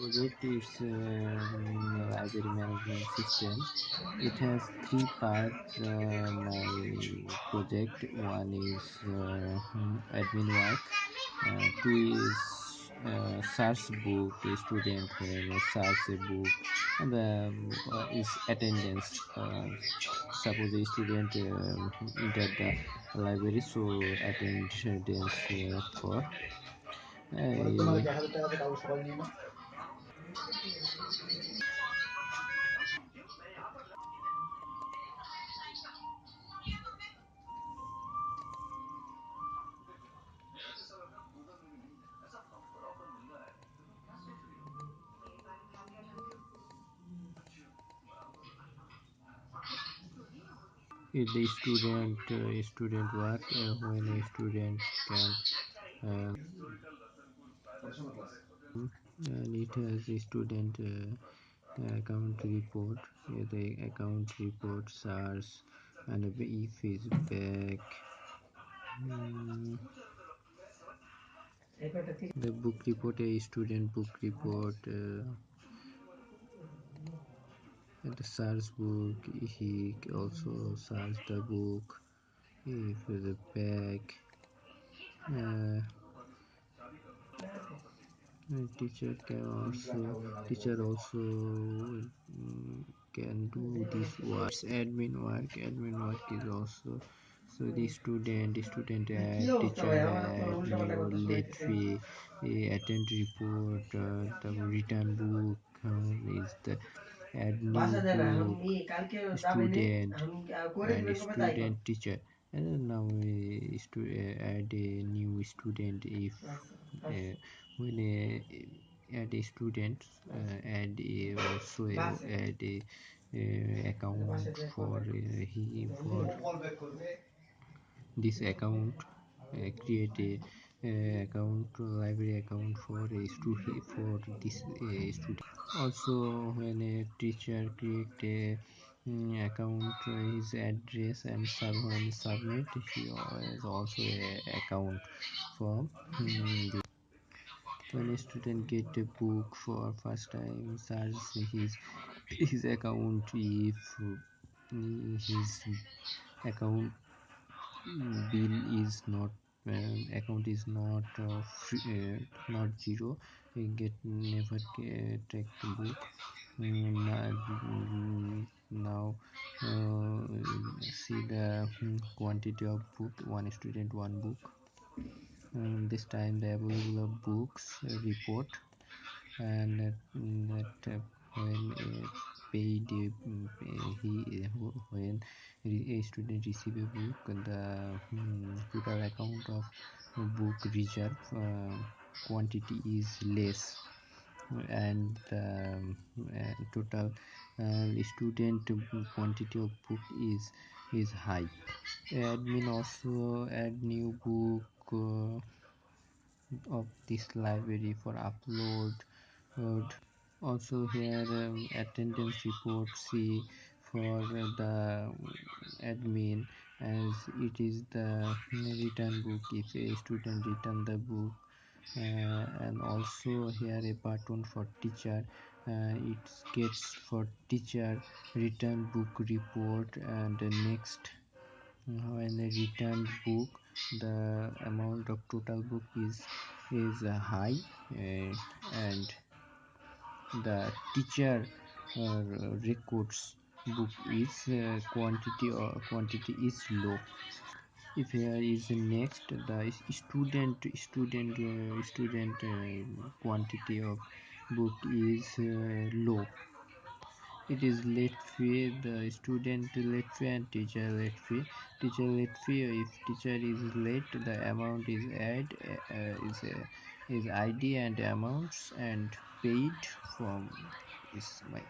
Project is library management system. It has three parts. My project one is admin work, two is search book. A student when search a book, and is attendance. Suppose a student entered the library, so attendance for if the student work when a student can uh, and it has a student account report, the account report SARS and a e-feedback. The book report, a student book report, the SARS book. He also SARS the book if the back. uh, teacher also can do this work. Admin work is also, so the student add, teacher add new late fee, attend report, the return book is the add new book, student and student teacher. And then now we add a new student if when add a student, add also add a account for for this account, create a account, library account for a student for this student. Also when a teacher create a account, his address and when submit, he has also a account for when a student get a book for first time, search his account. If his account bill is not account is not free, not zero, he get never take the book. Now see the quantity of book, one student one book. This time the available of books report, and that when paid he when a student receive a book, the total account of book reserve quantity is less, and the total student quantity of book is high. Admin also add new book of this library for upload. Also here attendance report see for the admin, as it is the return book if a student return the book. And also here a button for teacher, it gets for teacher return book report. And the next, when a returned book, the amount of total book is high, and the teacher records book is quantity is low. If here is next, the student quantity of book is low. It is late fee, the student late fee and teacher late fee. Teacher late fee, if teacher is late, the amount is add, is ID and amounts, and paid from is my